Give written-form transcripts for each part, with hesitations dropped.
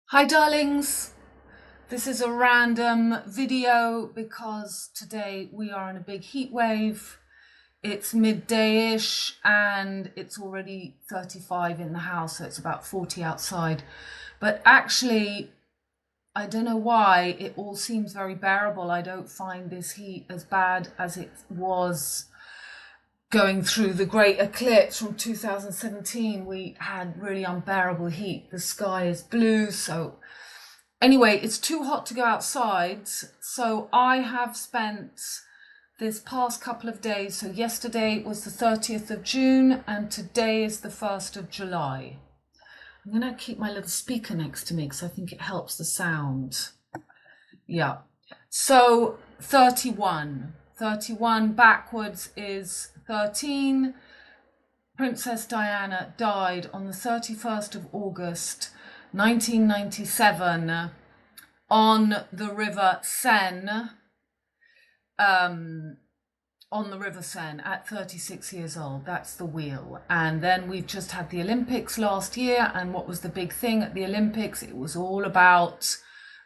Hi darlings, this is a random video because today we are in a big heat wave. It's midday-ish and it's already 35 in the house, so it's about 40 outside. But actually, I don't know why, it all seems very bearable. I don't find this heat as bad as it was going through the great eclipse from 2017. We had really unbearable heat. The sky is blue, so anyway, it's too hot to go outside, so I have spent this past couple of days, so yesterday was the 30th of June and today is the 1st of July. I'm going to keep my little speaker next to me because I think it helps the sound. Yeah. So 31. 31 backwards is 13. Princess Diana died on the 31st of August 1997 on the River Seine, at 36 years old. That's the wheel. And then we've just had the Olympics last year, and what was the big thing at the Olympics? It was all about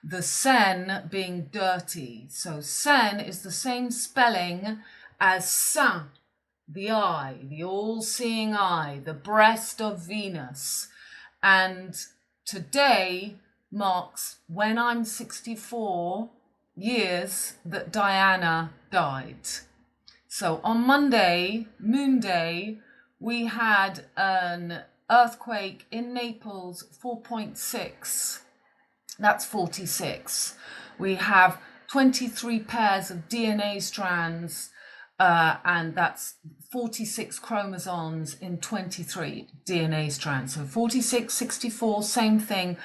the Seine being dirty. So Seine is the same spelling as Saint, the eye, the all-seeing eye, the breast of Venus. And today marks when I'm 64 years that Diana died. So on Monday, Moon Day, we had an earthquake in Naples, 4.6. That's 46. We have 23 pairs of DNA strands, and that's 46 chromosomes in 23 DNA strands. So 46, 64, same thing.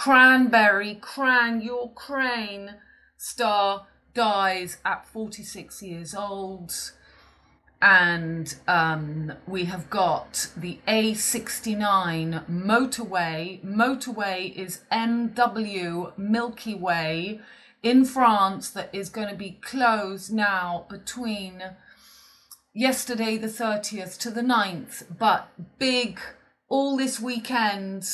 Your crane star dies at 46 years old. And we have got the A69 motorway. Motorway is MW, Milky Way, in France, that is going to be closed now between yesterday the 30th to the 9th. But big, all this weekend,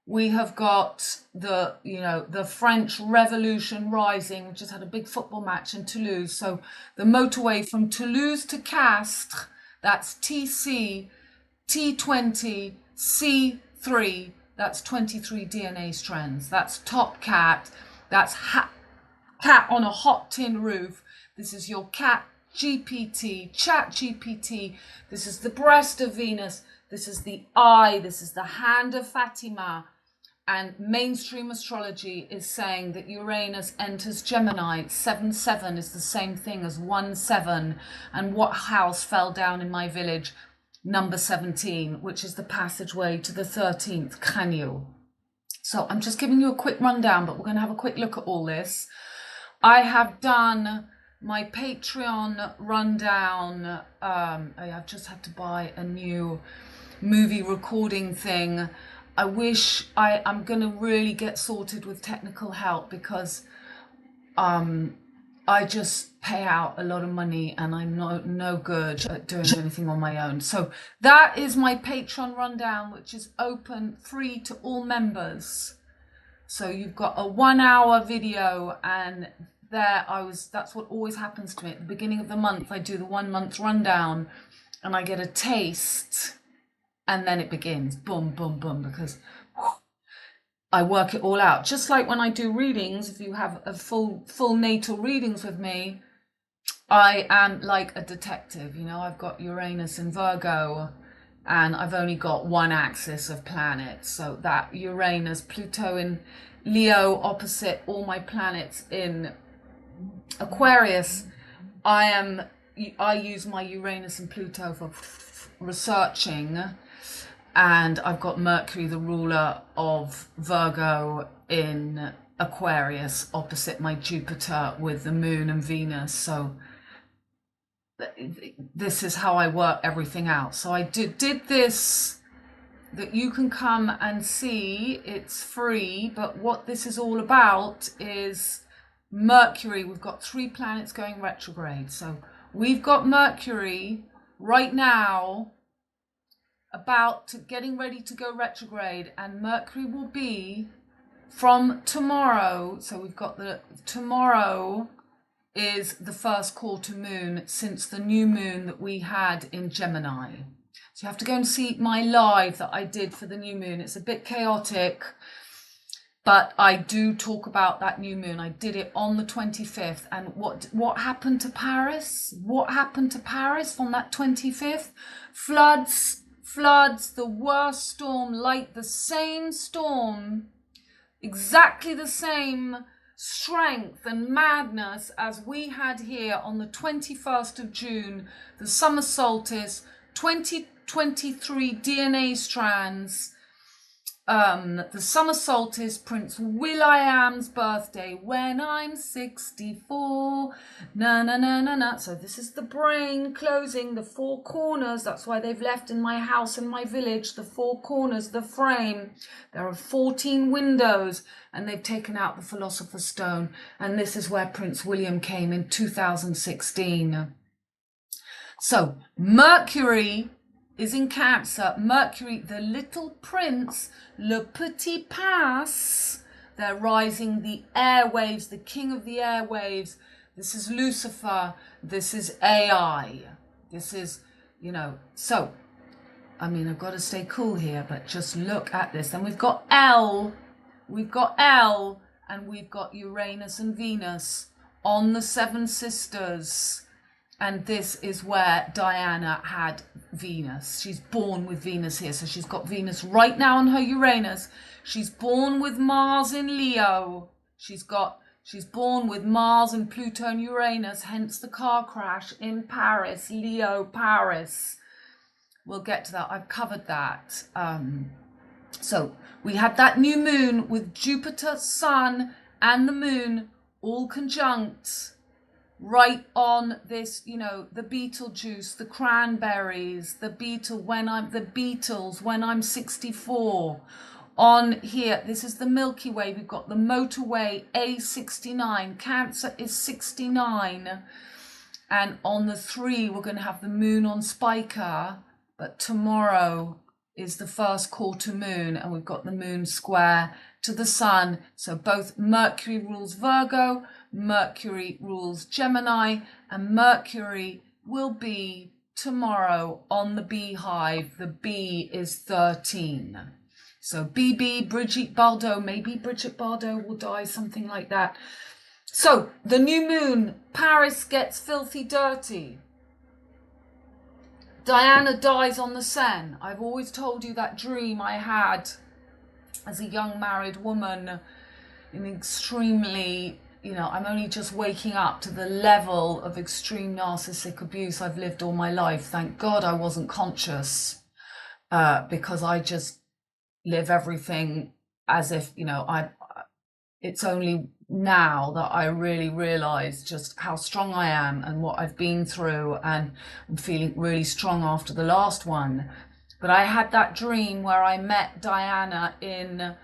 we have got the French Revolution rising. We just had a big football match in Toulouse. So the motorway from Toulouse to Castres, that's TC, T20, C3, that's 23 DNA strands. That's Top Cat. That's Cat on a hot tin roof. This is your Cat GPT, Chat GPT. This is the breast of Venus. This is the eye. This is the hand of Fatima. And mainstream astrology is saying that Uranus enters Gemini. 7-7 is the same thing as 1-7. And what house fell down in my village? Number 17, which is the passageway to the 13th Canio. So I'm just giving you a quick rundown, but we're going to have a quick look at all this. I have done my Patreon rundown. I've just had to buy a new movie recording thing. I wish I'm going to really get sorted with technical help because I just pay out a lot of money and I'm no good at doing anything on my own. So that is my Patreon rundown, which is open, free to all members. So you've got a 1-hour video, and that's what always happens to me. At the beginning of the month, I do the 1 month rundown and I get a taste. And then it begins, boom, boom, boom, because I work it all out. Just like when I do readings, if you have a full natal readings with me, I am like a detective. I've got Uranus in Virgo, and I've only got one axis of planets. So that Uranus, PlutO in Leo, opposite all my planets in Aquarius. I use my Uranus and Pluto for researching. And I've got Mercury, the ruler of Virgo, in Aquarius, opposite my Jupiter with the Moon and Venus. So this is how I work everything out. So I did this, that you can come and see. It's free, but what this is all about is Mercury. We've got 3 planets going retrograde. So we've got Mercury right now getting ready to go retrograde, and Mercury will be from tomorrow, so we've got tomorrow is the first quarter moon since the new moon that we had in Gemini. So you have to go and see my live that I did for the new moon. It's a bit chaotic, but I do talk about that new moon. I did it on the 25th. And what happened to Paris? What happened to Paris on that 25th? Floods, the worst storm, like the same storm, exactly the same strength and madness as we had here on the 21st of June, the summer solstice, 2023 DNA strands, the summer solstice, Prince Will.I.am's birthday, when I'm 64, na na na na na. So this is the brain closing the four corners. That's why they've left in my house and my village the four corners, the frame. There are 14 windows, and they've taken out the Philosopher's Stone. And this is where Prince William came in 2016. So Mercury is in Cancer. Mercury, the little prince, le petit prince, they're rising the airwaves, the king of the airwaves. This is Lucifer. This is AI. This is, so, I mean, I've got to stay cool here, but just look at this. And we've got L, and we've got Uranus and Venus on the Seven Sisters. And this is where Diana had Venus. She's born with Venus here. So she's got Venus right now on her Uranus. She's born with Mars in Leo. She's born with Mars and Pluto and Uranus, hence the car crash in Paris, Leo, Paris. We'll get to that. I've covered that. So we had that new moon with Jupiter, Sun, and the moon all conjunct. Right on this, the Beetlejuice, the cranberries, the Beatles when I'm 64. On here, this is the Milky Way. We've got the motorway A69. Cancer is 69. And on the 3, we're going to have the moon on Spica. But tomorrow is the first quarter moon, and we've got the moon square to the sun. So both Mercury rules Virgo, Mercury rules Gemini, and Mercury will be tomorrow on the beehive. The bee is 13. So BB, Brigitte Bardot, maybe Brigitte Bardot will die, something like that. So the new moon, Paris gets filthy dirty. Diana dies on the Seine. I've always told you that dream I had as a young married woman in extremely, I'm only just waking up to the level of extreme narcissistic abuse I've lived all my life. Thank God I wasn't conscious, because I just live everything as if, it's only now that I really realize just how strong I am and what I've been through, and I'm feeling really strong after the last one. But I had that dream where I met Diana and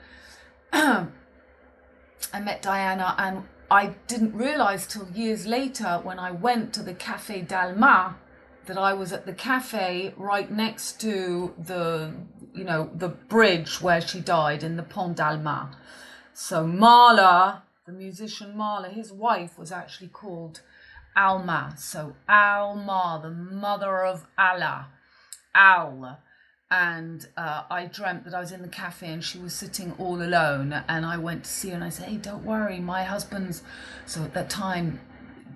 I didn't realize till years later when I went to the Café d'Alma that I was at the cafe right next to the bridge where she died in the Pont d'Alma. So Mahler, the musician Mahler, his wife was actually called Alma. So Alma, the mother of Allah, Al. And I dreamt that I was in the cafe and she was sitting all alone. And I went to see her and I said, hey, don't worry, my husband's... So at that time,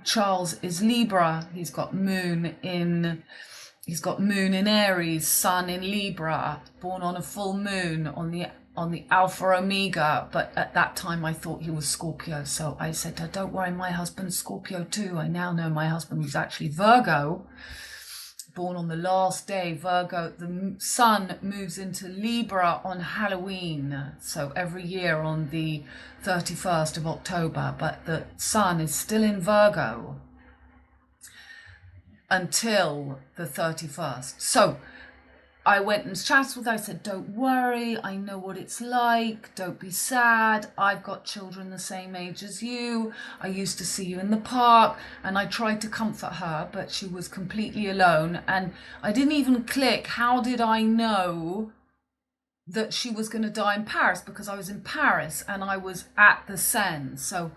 Charles is Libra. He's got moon in Aries, sun in Libra, born on a full moon on the Alpha Omega, but at that time I thought he was Scorpio. So I said to her, don't worry, my husband's Scorpio too. I now know my husband was actually Virgo, born on the last day. Virgo, the sun moves into Libra on Halloween, so every year on the 31st of October, but the sun is still in Virgo until the 31st. So I went and chatted with her. I said, don't worry, I know what it's like. Don't be sad. I've got children the same age as you. I used to see you in the park. And I tried to comfort her, but she was completely alone. And I didn't even click. How did I know that she was going to die in Paris, because I was in Paris and I was at the Seine. So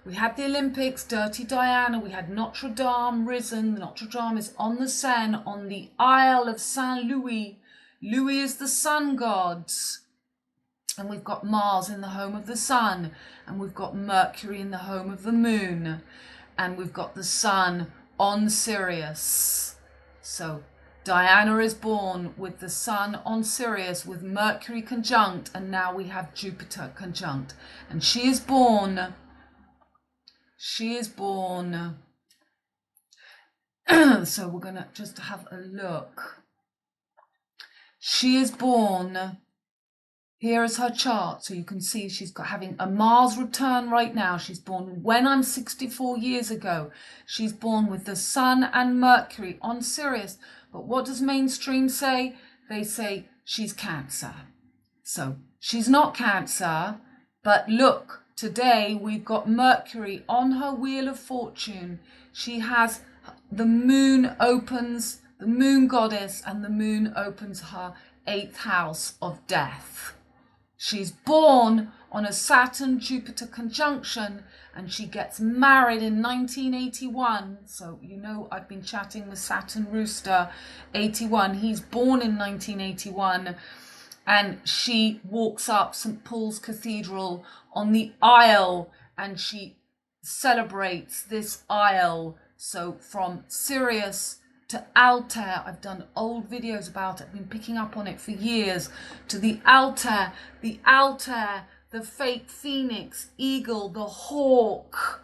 we had the Olympics, Dirty Diana, we had Notre Dame risen. Notre Dame is on the Seine, on the Isle of Saint Louis. Louis is the sun god. And we've got Mars in the home of the sun. And we've got Mercury in the home of the moon. And we've got the sun on Sirius. So Diana is born with the sun on Sirius, with Mercury conjunct, and now we have Jupiter conjunct. And she is born, so we're going to just have a look. She is born, here is her chart, so you can see she's got having a Mars return right now. She's born when I'm 64 years ago. She's born with the sun and Mercury on Sirius. But what does mainstream say? They say she's Cancer. So she's not Cancer, but look, today we've got Mercury on her wheel of fortune. She has the moon opens, the moon goddess, and the moon opens her 8th house of death. She's born on a Saturn-Jupiter conjunction, and she gets married in 1981. So, you know, I've been chatting with Saturn Rooster, 81. He's born in 1981, and she walks up St. Paul's Cathedral on the aisle, and she celebrates this aisle. So from Sirius to Altair, I've done old videos about it, I've been picking up on it for years, to the Altair, the fake phoenix, eagle, the hawk,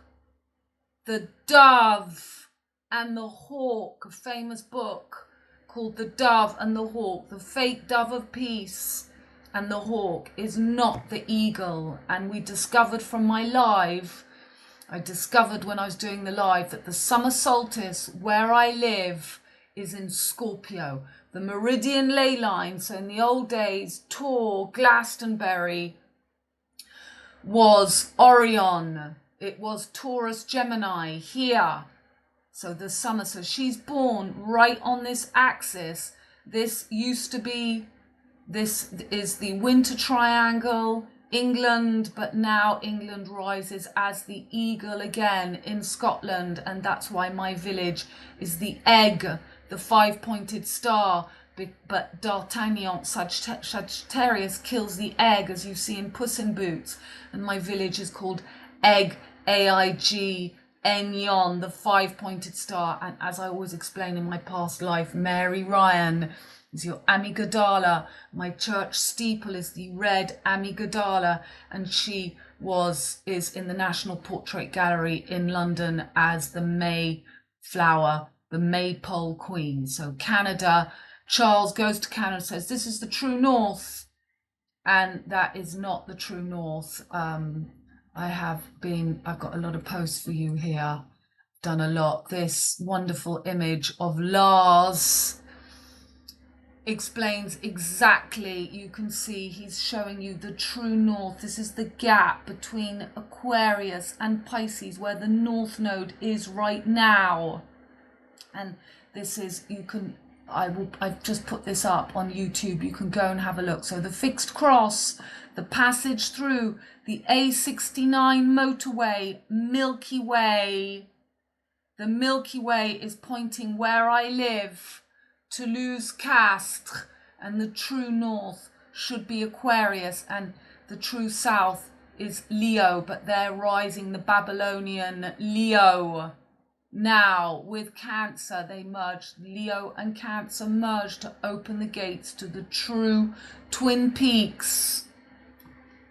the dove and the hawk, a famous book called The Dove and the Hawk. The fake dove of peace and the hawk is not the eagle. And we discovered from my live, I discovered when I was doing the live, that the summer solstice where I live is in Scorpio. The meridian ley line, so in the old days, Tor, Glastonbury was Orion. It was Taurus, Gemini here. So the summer, so she's born right on this axis. This used to be, this is the winter triangle, England, but now England rises as the eagle again in Scotland, and that's why my village is the egg, the 5-pointed star. But D'Artagnan, Sagittarius, kills the egg, as you see in Puss in Boots, and my village is called Egg, AIG, Enyon, the 5-pointed star. And as I always explain in my past life, Mary Ryan is your amygdala. My church steeple is the red amygdala, and she is in the National Portrait Gallery in London as the Mayflower, the Maypole Queen. So Canada, Charles goes to Canada, says this is the true north, and that is not the true north. I've got a lot of posts for you here, done a lot. This wonderful image of Lars explains exactly, you can see he's showing you the true north. This is the gap between Aquarius and Pisces, where the north node is right now. And this is, I've just put this up on YouTube, you can go and have a look. So the fixed cross, the passage through the A69 motorway, Milky Way. The Milky Way is pointing where I live, Toulouse Castres, and the true north should be Aquarius, and the true south is Leo, but they're rising the Babylonian Leo. Now with Cancer, they merged, Leo and Cancer merged to open the gates to the true Twin Peaks.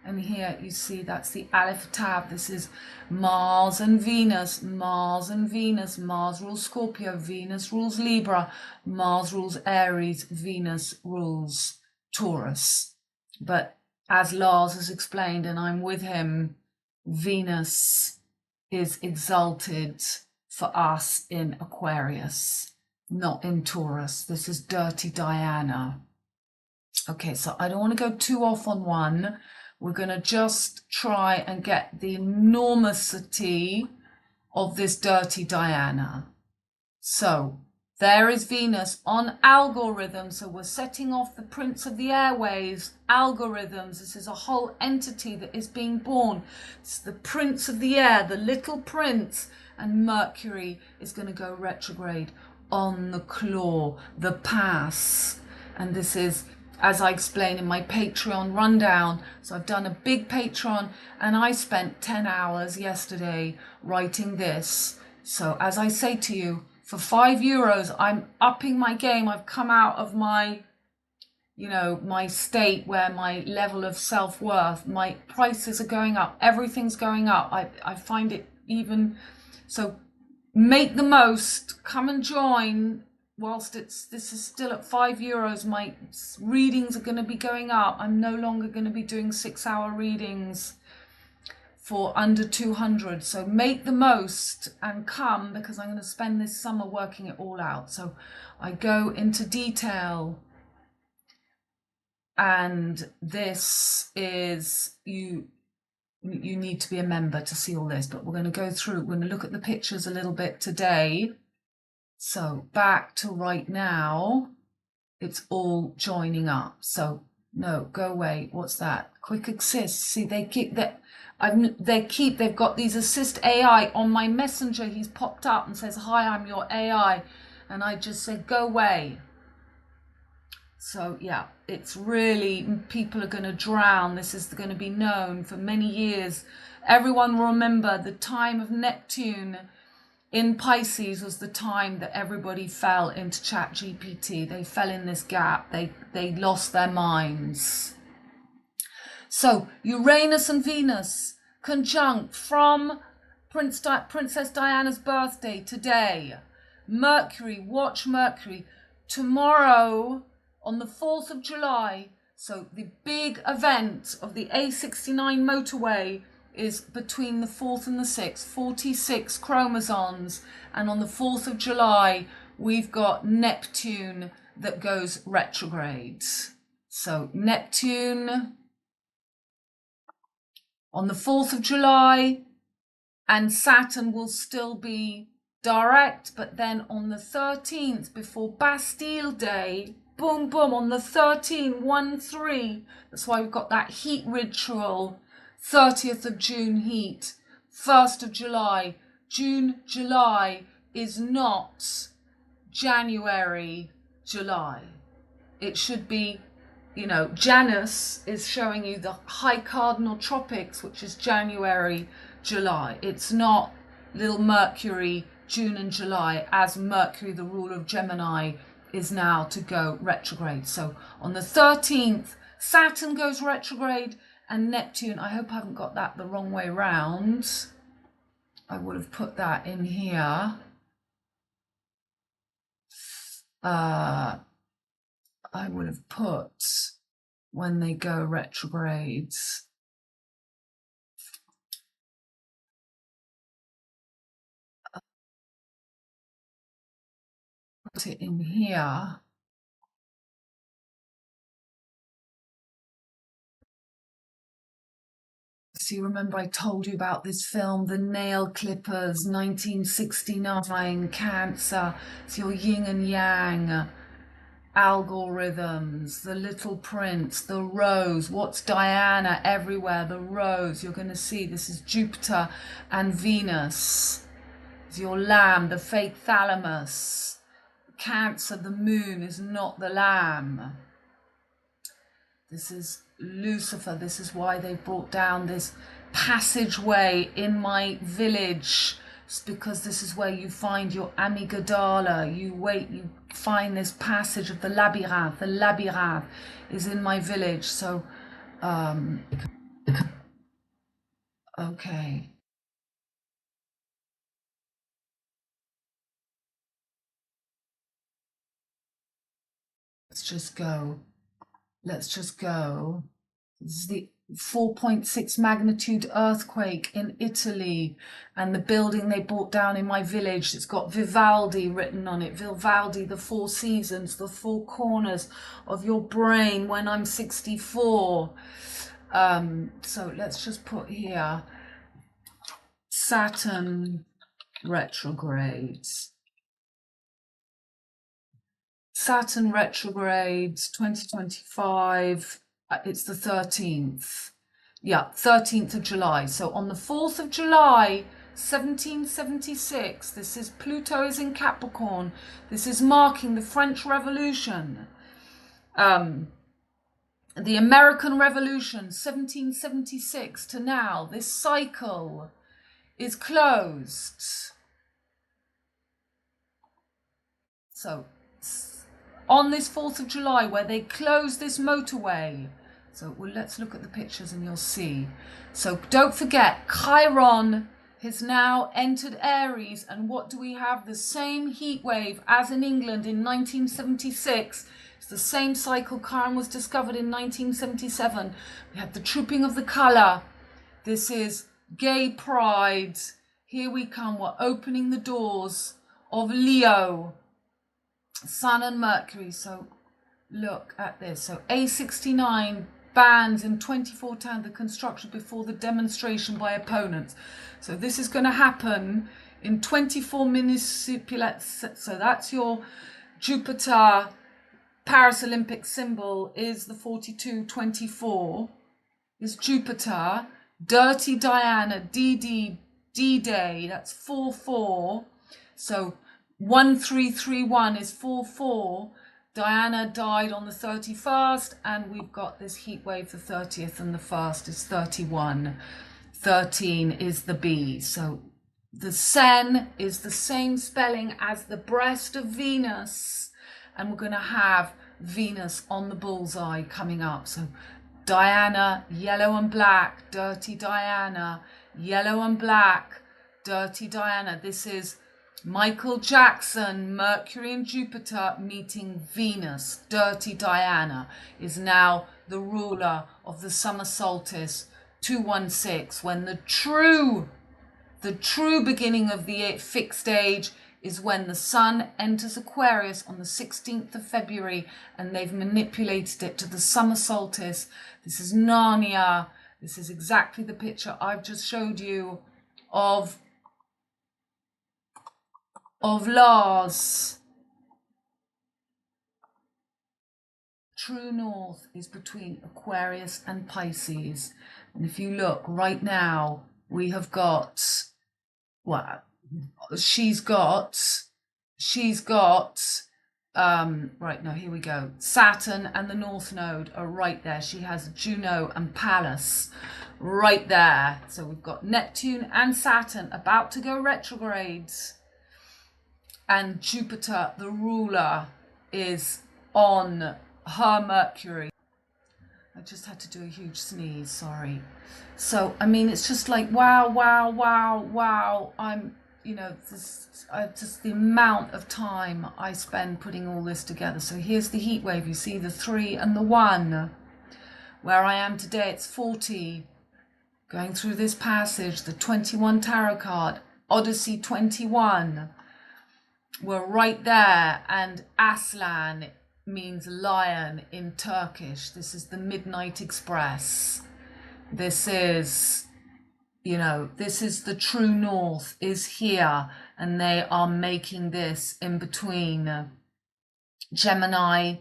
And here you see that's the Aleph Tav. This is Mars and Venus, Mars and Venus. Mars rules Scorpio, Venus rules Libra, Mars rules Aries, Venus rules Taurus. But as Lars has explained, and I'm with him, Venus is exalted for us in Aquarius, not in Taurus. This is Dirty Diana. Okay, so I don't want to go too off on one. We're going to just try and get the enormosity of this Dirty Diana. So There is Venus on algorithms. So we're setting off the Prince of the Airways, algorithms. This is a whole entity that is being born. It's the Prince of the Air, the little prince. And Mercury is going to go retrograde on the claw, the pass. And this is, as I explain in my Patreon rundown. So I've done a big Patreon and I spent 10 hours yesterday writing this. So as I say to you, for €5, I'm upping my game. I've come out of my, my state where my level of self-worth, my prices are going up, everything's going up. I find it even, so make the most, come and join whilst this is still at €5. My readings are going to be going up. I'm no longer going to be doing 6-hour readings for under 200. So make the most and come, because I'm going to spend this summer working it all out. So I go into detail, and this is, you need to be a member to see all this, but we're going to go through, we're going to look at the pictures a little bit today. So back to right now, it's all joining up. So no, go away. What's that? Quick assist. See, they keep that. They've got these assist AI on my messenger. He's popped up and says, "Hi, I'm your AI," and I just said, "Go away." So yeah, it's really, people are going to drown. This is going to be known for many years. Everyone will remember the time of Neptune in Pisces was the time that everybody fell into ChatGPT. They fell in this gap. They lost their minds. So Uranus and Venus conjunct from Princess Diana's birthday today. Mercury, watch Mercury. Tomorrow on the 4th of July, so the big event of the A69 motorway is between the 4th and the 6th, 46 chromosomes. And on the 4th of July, we've got Neptune that goes retrograde. So Neptune on the 4th of July, and Saturn will still be direct, but then on the 13th, before Bastille Day, boom, boom, on the 13th, 1-3, that's why we've got that heat ritual, 30th of June heat, 1st of July. June, July is not January, July. It should be, Janus is showing you the high cardinal tropics, which is January, July. It's not little Mercury, June and July, as Mercury, the ruler of Gemini, is now to go retrograde. So on the 13th, Saturn goes retrograde, and Neptune, I hope I haven't got that the wrong way round. I would have put that in here. I would have put when they go retrograde. Put it in here. So you remember I told you about this film, The Nail Clippers, 1969, Cancer. It's your yin and yang, algorithms, The Little Prince, the rose. What's Diana everywhere? The rose. You're going to see this is Jupiter and Venus. It's your lamb, the fake thalamus. Cancer, the moon is not the lamb. This is Lucifer. This is why they brought down this passageway in my village. It's because this is where you find your amygdala. You find this passage of the labyrinth. The labyrinth is in my village. So, okay. Let's just go. Let's just go. This is the 4.6 magnitude earthquake in Italy, and the building they brought down in my village, it's got Vivaldi written on it. Vivaldi, the four seasons, the four corners of your brain when I'm 64. So let's just put here Saturn retrogrades. Saturn retrograde 2025. It's the 13th. Yeah, 13th of July. So on the 4th of July, 1776, this is Pluto is in Capricorn. This is marking the French Revolution. The American Revolution, 1776 to now. This cycle is closed. So on this 4th of July, where they close this motorway. So well, let's look at the pictures and you'll see. So don't forget, Chiron has now entered Aries. And what do we have? The same heat wave as in England in 1976. It's the same cycle. Chiron was discovered in 1977. We have the trooping of the colour. This is gay pride. Here we come. We're opening the doors of Leo. Sun and Mercury. So look at this. So A69 bans in 2410 the construction before the demonstration by opponents. So this is going to happen in 24 municipalities. So that's your Jupiter Paris Olympic symbol is the 4224. Is Jupiter. Dirty Diana, D-Day, that's 4-4. So 1331 is 4-4. Diana died on the 31st, and we've got this heat wave, the 30th, and the 1st is 31. 13 is the B. So the Sen is the same spelling as the breast of Venus, and we're going to have Venus on the bullseye coming up. So Diana, yellow and black, dirty Diana, yellow and black, dirty Diana. This is Michael Jackson, Mercury and Jupiter meeting Venus. Dirty Diana is now the ruler of the summer solstice, 216, when the true beginning of the fixed age is when the sun enters Aquarius on the 16th of February, and they've manipulated it to the summer solstice. This is Narnia. This is exactly the picture I've just showed you of Lars. True north is between Aquarius and Pisces. And if you look right now, we have got, well, she's got, right now, here we go. Saturn and the North Node are right there. She has Juno and Pallas right there. So we've got Neptune and Saturn about to go retrogrades. And Jupiter, the ruler, is on her Mercury. I just had to do a huge sneeze, sorry. So, I mean, it's just like, wow. I'm, you know, just the amount of time I spend putting all this together. So here's the heat wave. You see the 3 and the 1. Where I am today, it's 40. Going through this passage, the 21 tarot card, Odyssey 21. We're right there, and Aslan means lion in Turkish. This is the Midnight Express. This is, you know, this is the true north is here, and they are making this in between Gemini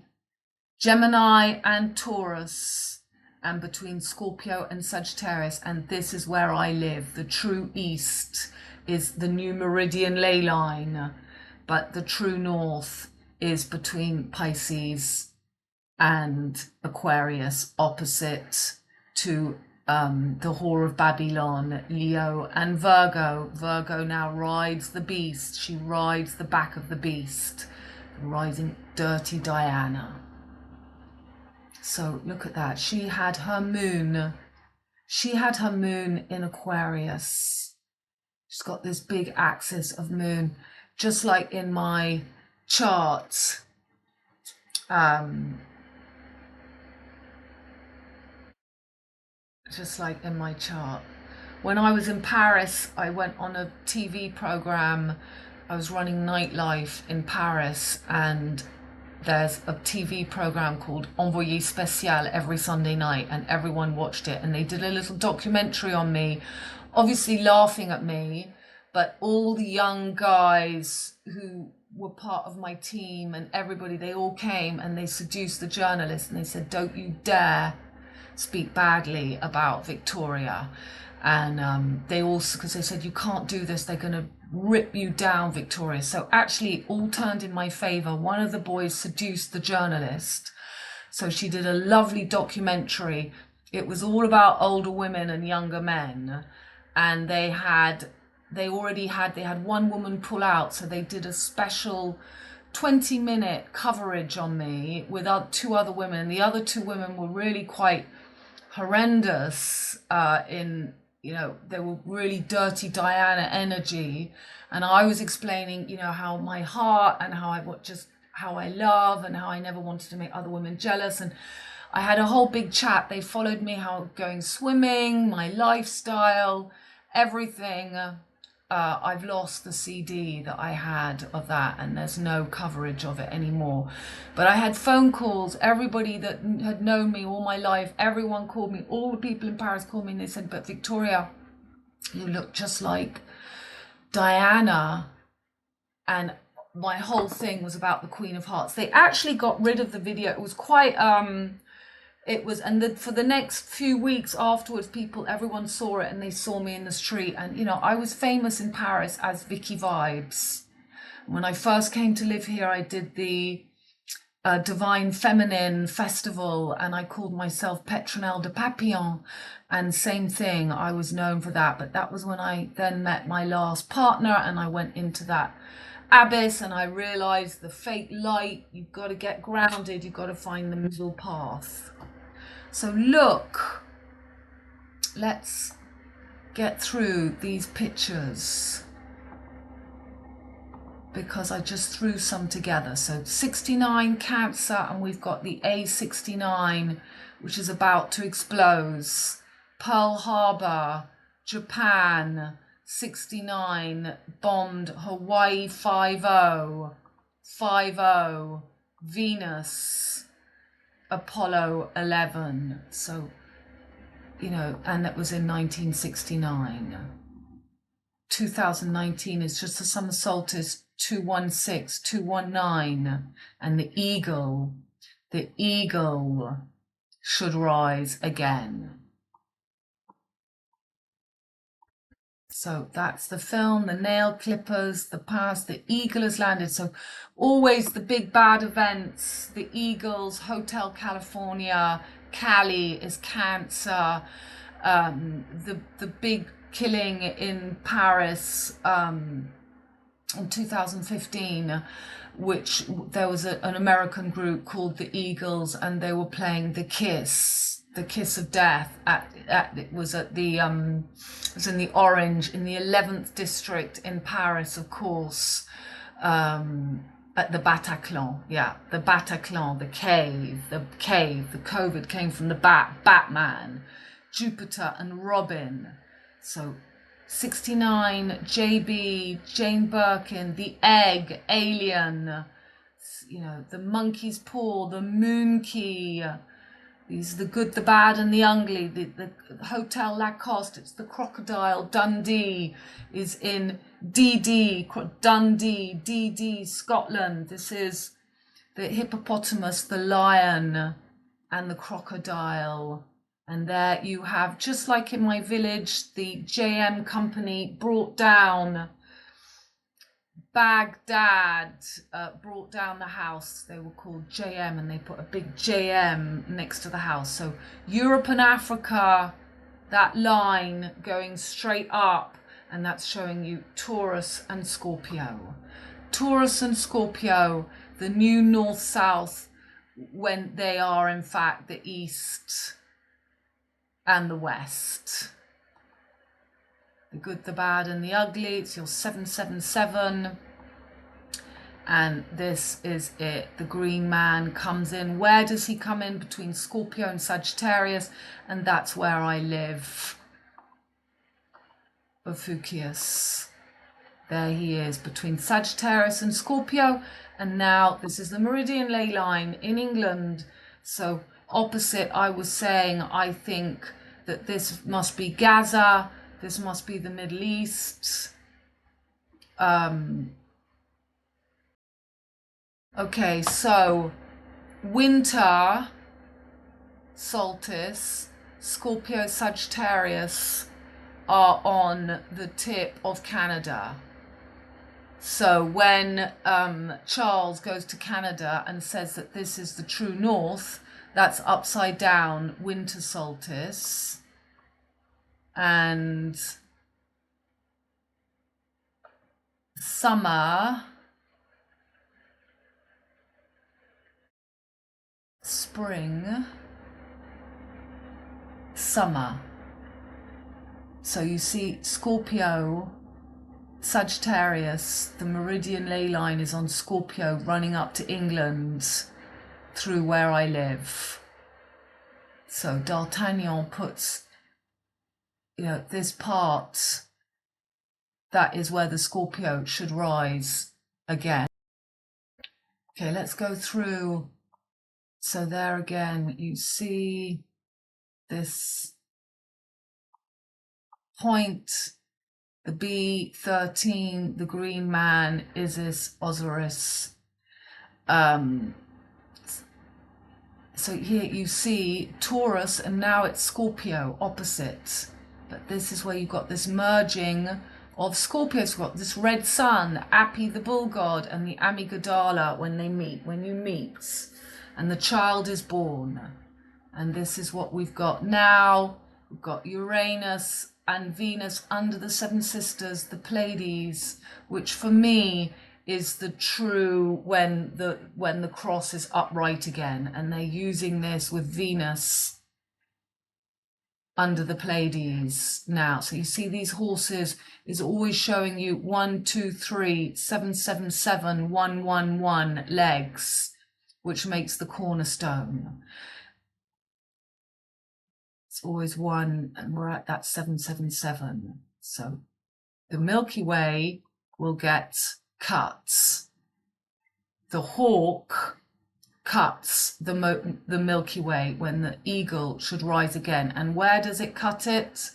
and Taurus, and between Scorpio and Sagittarius, and this is where I live. The true east is the new meridian ley line, but the true north is between Pisces and Aquarius, opposite to the Whore of Babylon, Leo and Virgo. Virgo now rides the beast. She rides the back of the beast, riding dirty Diana. So look at that. She had her moon. She had her moon in Aquarius. She's got this big axis of moon, just like in my chart. Just like in my chart. When I was in Paris, I went on a TV program. I was running nightlife in Paris, and there's a TV program called Envoyé Spécial every Sunday night, and everyone watched it, and they did a little documentary on me, obviously laughing at me, but all the young guys who were part of my team, and everybody, they all came and they seduced the journalist, and they said, don't you dare speak badly about Victoria. And they also, because they said, you can't do this, they're going to rip you down, Victoria. So actually it all turned in my favor. One of the boys seduced the journalist, so she did a lovely documentary. It was all about older women and younger men, and they had one woman pull out, so they did a special 20-minute coverage on me with two other women. The other two women were really quite horrendous, they were really dirty Diana energy, and I was explaining, how my heart and how I love and how I never wanted to make other women jealous. And I had a whole big chat. They followed me, how going swimming, my lifestyle, everything. I've lost the CD that I had of that, and there's no coverage of it anymore. But I had phone calls. Everybody that had known me all my life, everyone called me. All the people in Paris called me, and they said, but Victoria, you look just like Diana. And my whole thing was about the Queen of Hearts. They actually got rid of the video. It was quite for the next few weeks afterwards, everyone saw it, and they saw me in the street. And I was famous in Paris as Vicky Vibes. When I first came to live here, I did the Divine Feminine Festival, and I called myself Petronelle de Papillon, and same thing, I was known for that. But that was when I then met my last partner, and I went into that abyss, and I realized the fake light, you've got to get grounded, you've got to find the middle path. So look, let's get through these pictures, because I just threw some together. So 69 Cancer, and we've got the A69, which is about to explode. Pearl Harbor, Japan, 69, bombed Hawaii, 50, 50, Venus, Apollo 11. So, and that was in 1969. 2019 is just the summer solstice, 216, 219, and the eagle should rise again. So that's the film, the nail clippers, the past, the eagle has landed. So always the big bad events, the eagles, Hotel California, Cali is Cancer, the big killing in Paris in 2015, which there was an American group called the Eagles, and they were playing the Kiss of Death it was in the Orange, in the 11th district in Paris, of course, at the Bataclan. The Bataclan, the cave. The COVID came from the Batman, Jupiter and Robin. So 69, JB, Jane Birkin, the egg, Alien, the monkey's paw, the moon key. These are the good, the bad, and the ugly. The Hotel Lacoste, it's the crocodile. Dundee is in DD, Dundee, DD, Scotland. This is the hippopotamus, the lion, and the crocodile. And there you have, just like in my village, the JM company brought down Baghdad, brought down the house. They were called JM, and they put a big JM next to the house. So Europe and Africa, that line going straight up, and that's showing you Taurus and Scorpio. Taurus and Scorpio, the new north-south, when they are in fact the east and the west. The good, the bad, and the ugly. It's your 777. And this is it. The green man comes in. Where does he come in? Between Scorpio and Sagittarius. And that's where I live. Ophiuchus. There he is, between Sagittarius and Scorpio. And now this is the meridian ley line in England. So opposite, I was saying, I think that this must be Gaza. This must be the Middle East. Okay, so winter solstice, Scorpio, Sagittarius are on the tip of Canada. So when Charles goes to Canada and says that this is the true north, that's upside down winter solstice. And summer, spring, summer. So you see Scorpio, Sagittarius, the meridian ley line is on Scorpio running up to England through where I live. So D'Artagnan puts, this part, that is where the Scorpio should rise again. Okay, let's go through. So there again, you see this point, the B13, the green man, Isis, Osiris. So here you see Taurus, and now it's Scorpio opposite. But this is where you've got this merging of Scorpio. You've got this red sun, Api the bull god, and the Amygdala when they meet, when you meet, and the child is born. And this is what we've got now. We've got Uranus and Venus under the Seven Sisters, the Pleiades, which for me is the true when the cross is upright again, and they're using this with Venus under the Pleiades now. So you see these horses is always showing you 1, 2, 3, 7, 7, 7, 1, 1, 1 legs, which makes the cornerstone. It's always 1, and we're at that 7, 7, 7. So the Milky Way will get cuts. The hawk cuts the Milky Way when the eagle should rise again. And where does it cut it?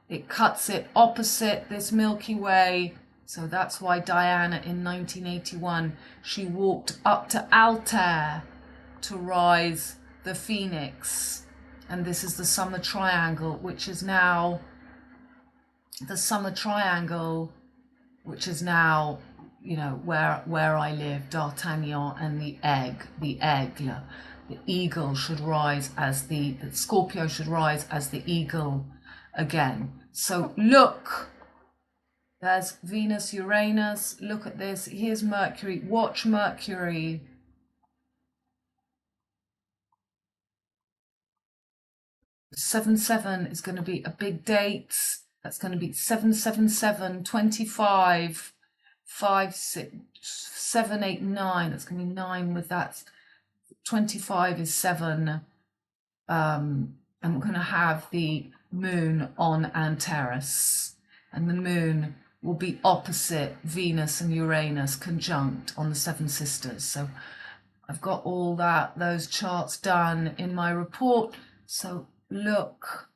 It cuts it opposite this Milky Way. So that's why Diana in 1981, she walked up to Altair to rise the Phoenix. And this is the summer triangle, which is now the summer triangle, which is now, where I live, D'Artagnan and the aigle. The eagle should rise as the Scorpio should rise as the eagle again. So look, there's Venus, Uranus. Look at this. Here's Mercury. Watch Mercury. Seven, 7 is going to be a big date. That's going to be 777, 25, 5, 6, 7, 8, 9. That's going to be 9 with that. 25 is 7. And we're going to have the moon on Antares. And the moon will be opposite Venus and Uranus conjunct on the Seven Sisters. So I've got all those charts done in my report. So look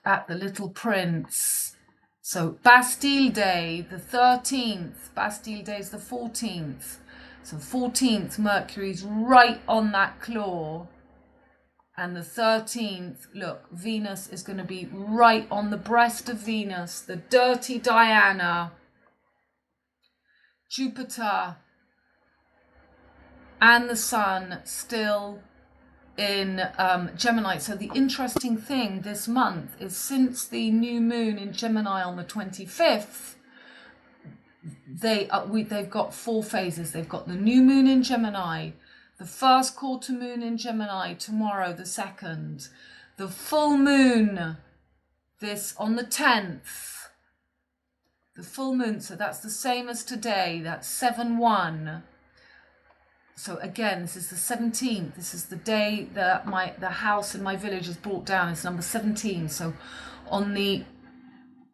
at the little prince. So Bastille Day, the 13th, Bastille Day is the 14th. So 14th, Mercury's right on that claw. And the 13th, look, Venus is going to be right on the breast of Venus, the dirty Diana. Jupiter and the Sun still in Gemini. So the interesting thing this month is, since the new moon in Gemini on the 25th, they've got 4 phases. They've got the new moon in Gemini, the first quarter moon in Gemini tomorrow, the 2nd, the full moon this on the 10th, the full moon. So that's the same as today. That's 7/1. So again, this is the 17th. This is the day that the house in my village is brought down. It's number 17. So on the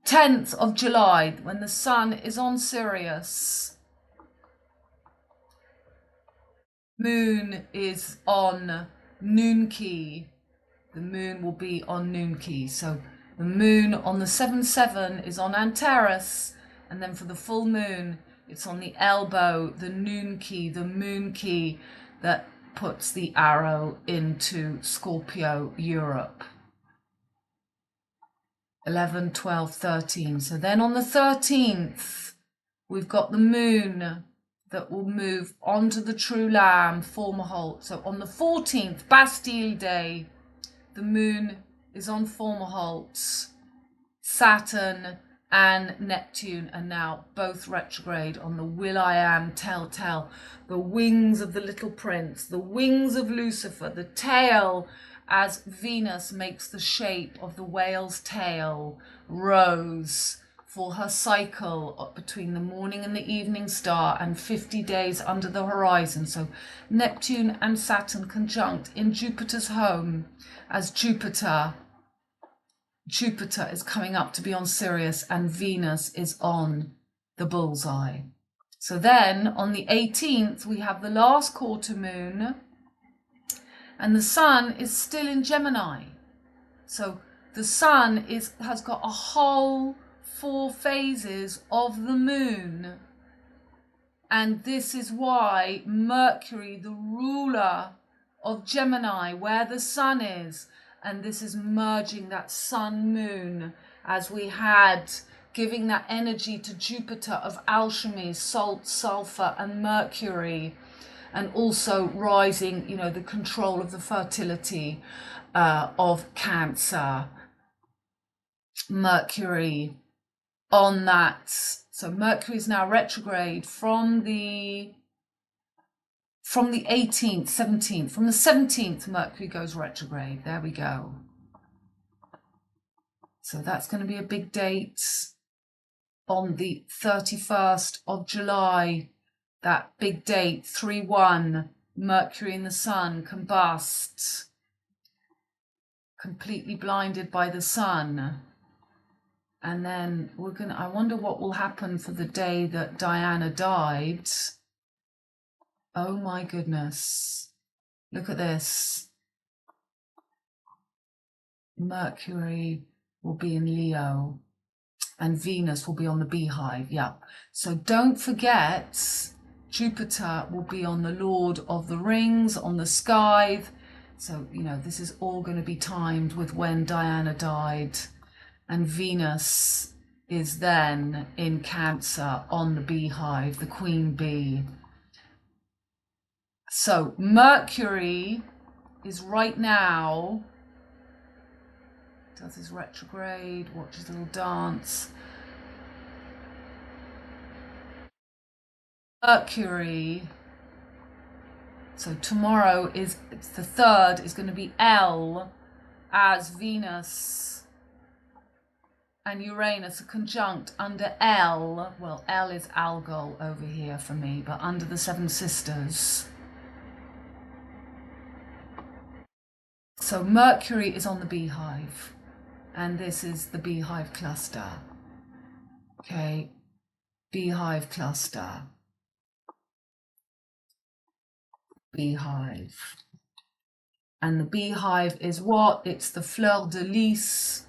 10th of July, when the sun is on Sirius, moon is on Noon Key. The moon will be on Noon Key. So the moon on the 7/7 is on Antares, and then for the full moon It's on the elbow, the noon key, the moon key that puts the arrow into Scorpio, Europe. 11, 12, 13. So then on the 13th, we've got the moon that will move onto the true lamb, Fomalhaut. So on the 14th, Bastille Day, the moon is on Fomalhaut. Saturn and Neptune are now both retrograde on the Will.I.Am telltale, the wings of the little prince, the wings of Lucifer, the tail as Venus makes the shape of the whale's tail, rose for her cycle between the morning and the evening star and 50 days under the horizon. So Neptune and Saturn conjunct in Jupiter's home as Jupiter is coming up to be on Sirius and Venus is on the bullseye. So then on the 18th, we have the last quarter moon and the sun is still in Gemini. So the sun has got a whole 4 phases of the moon. And this is why Mercury, the ruler of Gemini, where the sun is, and this is merging that sun moon as we had, giving that energy to Jupiter of alchemy, salt, sulfur and Mercury, and also rising, you know, the control of the fertility of Cancer. Mercury on that. So Mercury is now retrograde from the 18th, 17th. From the 17th, Mercury goes retrograde. There we go. So that's going to be a big date. On the 31st of July, that big date, 3-1, Mercury and the sun combust, completely blinded by the sun. And then I wonder what will happen for the day that Diana died. Oh my goodness. Look at this. Mercury will be in Leo and Venus will be on the beehive. Yeah. So don't forget, Jupiter will be on the Lord of the Rings, on the Scythe. So, you know, this is all going to be timed with when Diana died. And Venus is then in Cancer on the beehive, the queen bee. So Mercury is right now, does his retrograde, watches a little dance. Mercury, so tomorrow it's the 3rd, is going to be L as Venus and Uranus are conjunct under L. Well, L is Algol over here for me, but under the Seven Sisters. So Mercury is on the beehive, and this is the beehive cluster. Okay, beehive cluster. Beehive. And the beehive is what? It's the fleur de lis,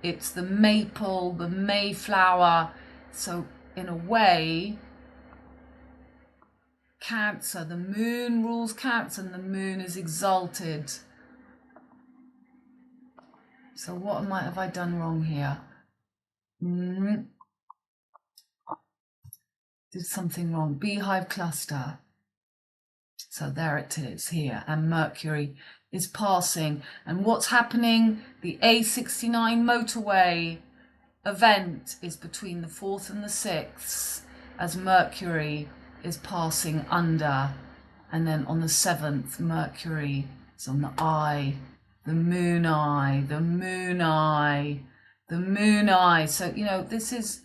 it's the maple, the mayflower. So in a way, Cancer, the moon rules Cancer and the moon is exalted. So what have I done wrong here? Did something wrong. Beehive cluster. So there it is here, and Mercury is passing. And what's happening? The A69 motorway event is between the 4th and the 6th as Mercury is passing under. And then on the 7th, Mercury is on the eye, the moon eye, the moon eye, the moon eye. So, you know, this is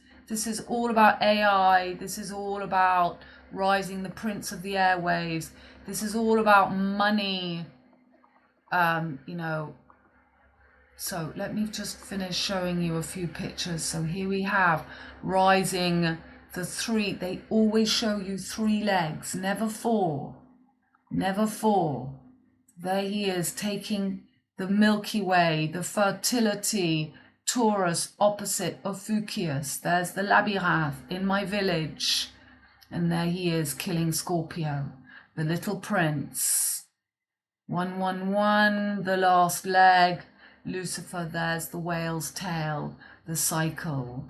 all about AI. This is all about rising the prince of the airwaves. This is all about money, you know. So let me just finish showing you a few pictures. So here we have rising the 3. They always show you 3 legs, never 4. Never 4. There he is taking the Milky Way, the fertility, Taurus opposite Ophiuchus. There's the labyrinth in my village. And there he is killing Scorpio, the little prince. 111, the last leg. Lucifer, there's the whale's tail, the cycle.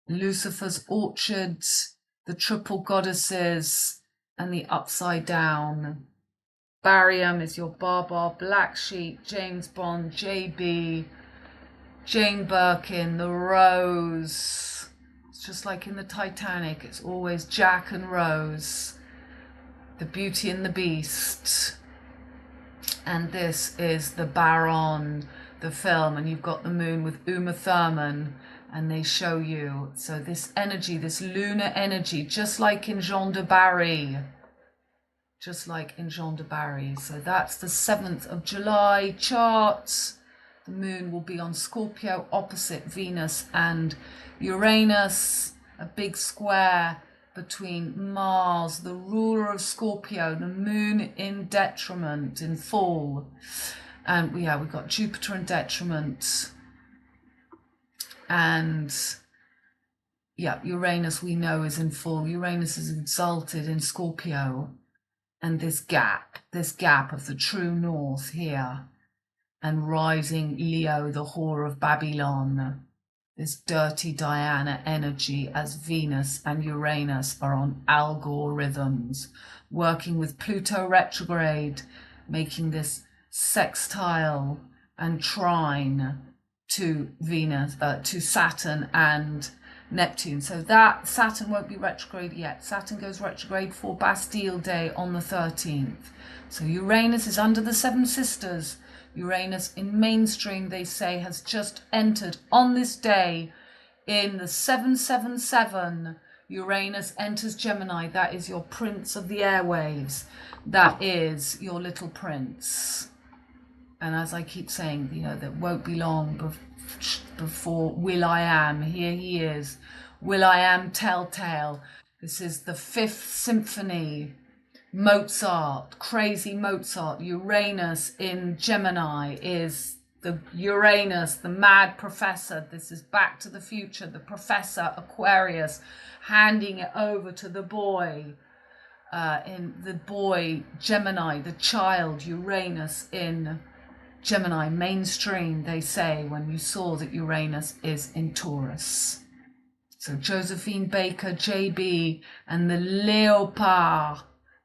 Lucifer's orchards, the triple goddesses, and the upside down. Barium is your Baba, Black Sheep, James Bond, JB, Jane Birkin, the Rose. It's just like in the Titanic, it's always Jack and Rose, the Beauty and the Beast. And this is the Baron, the film, and you've got the moon with Uma Thurman, and they show you. So this energy, this lunar energy, just like in Jean de Barry. Just like in Jean de Barry. So that's the 7th of July chart. The moon will be on Scorpio opposite Venus and Uranus, a big square between Mars, the ruler of Scorpio, the moon in detriment, in full. And yeah, we've got Jupiter in detriment. And yeah, Uranus we know is in full. Uranus is exalted in Scorpio. And this gap of the true north here. And rising Leo, the whore of Babylon. This dirty Diana energy as Venus and Uranus are on algorithms, working with Pluto retrograde, making this sextile and trine to Venus, to Saturn and Neptune. So that Saturn won't be retrograde yet. Saturn goes retrograde for Bastille Day on the 13th. So Uranus is under the Seven Sisters. Uranus in mainstream, they say, has just entered on this day in the 777. Uranus enters Gemini. That is your prince of the airwaves. That is your little prince. And as I keep saying, you know, that won't be long before Will I Am. Here he is. Will I Am Telltale. This is the 5th Symphony. Mozart, crazy Mozart. Uranus in Gemini is the Uranus, the mad professor. This is Back to the Future, the professor Aquarius, handing it over to the boy, Gemini, the child Uranus in Gemini, mainstream, they say, when you saw that Uranus is in Taurus. So Josephine Baker, JB, and the leopard.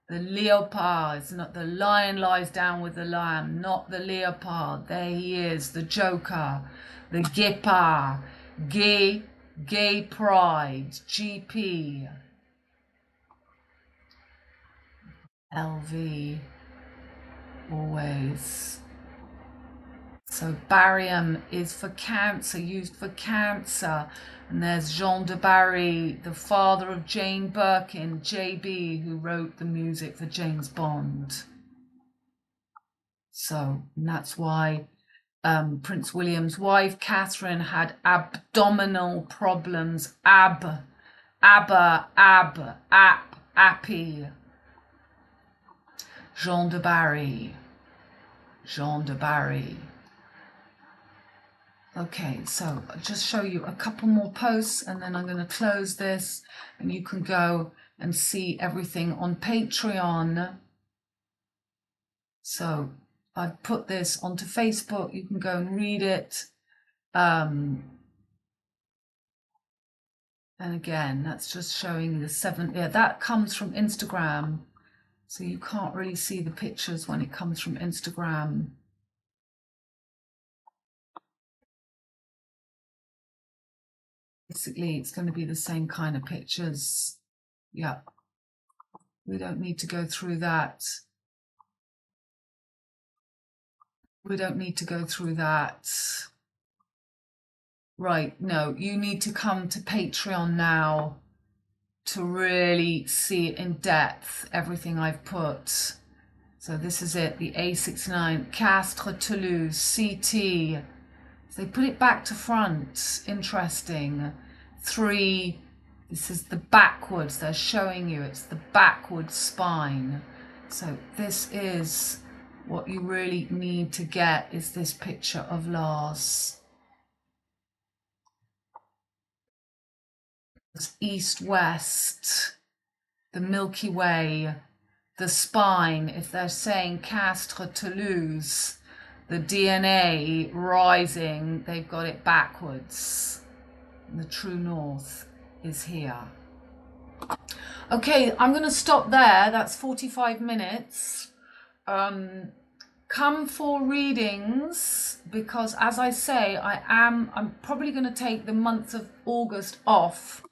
The leopard is not the lion lies down with the lamb, not the leopard. There he is, the Joker, the Guépard, gay pride, GP, LV, always. So barium is for Cancer, used for Cancer. And there's Jean de Barry, the father of Jane Birkin, JB, who wrote the music for James Bond. So, and that's why Prince William's wife, Catherine, had abdominal problems. Appy. Jean de Barry. Okay, so I'll just show you a couple more posts and then I'm going to close this and you can go and see everything on Patreon. So I've put this onto Facebook. You can go and read it. And again, that's just showing the 7th. Yeah, that comes from Instagram. So you can't really see the pictures when it comes from Instagram. Basically, it's going to be the same kind of pictures. Yeah. We don't need to go through that. Right, no, you need to come to Patreon now to really see it in depth, everything I've put. So this is it, the A69, Castres, Toulouse, CT. So they put it back to front, interesting. 3, this is the backwards, they're showing you, it's the backward spine. So this is what you really need to get, is this picture of Lars. east-west, the Milky Way, the spine, if they're saying Castres, Toulouse, the DNA rising, they've got it backwards. The true north is here. Okay, I'm going to stop there. That's 45 minutes. Come for readings, because as I say, I'm probably going to take the month of August off.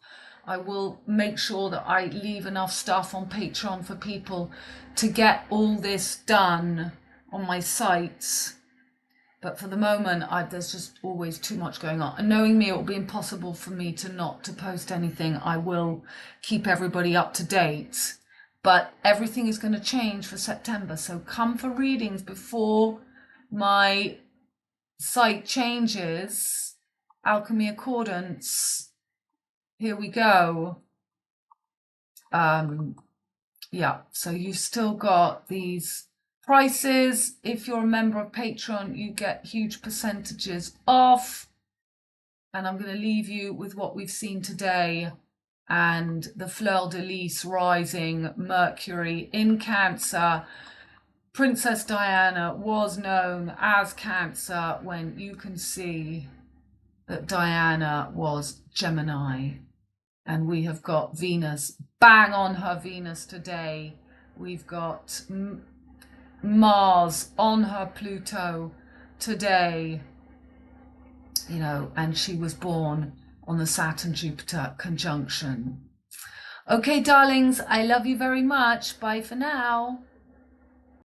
I will make sure that I leave enough stuff on Patreon for people to get all this done on my sites. But for the moment, there's just always too much going on. And knowing me, it will be impossible for me not to post anything. I will keep everybody up to date. But everything is going to change for September. So come for readings before my site changes. Alchemy Accordance. Here we go. Yeah, so you've still got these prices. If you're a member of Patreon, you get huge percentages off. And I'm going to leave you with what we've seen today. And the fleur-de-lis rising, Mercury in Cancer. Princess Diana was known as Cancer, when you can see that Diana was Gemini. And we have got Venus, bang on her Venus today. We've got Mars on her Pluto today. You know, and she was born on the Saturn-Jupiter conjunction. Okay, darlings, I love you very much. Bye for now.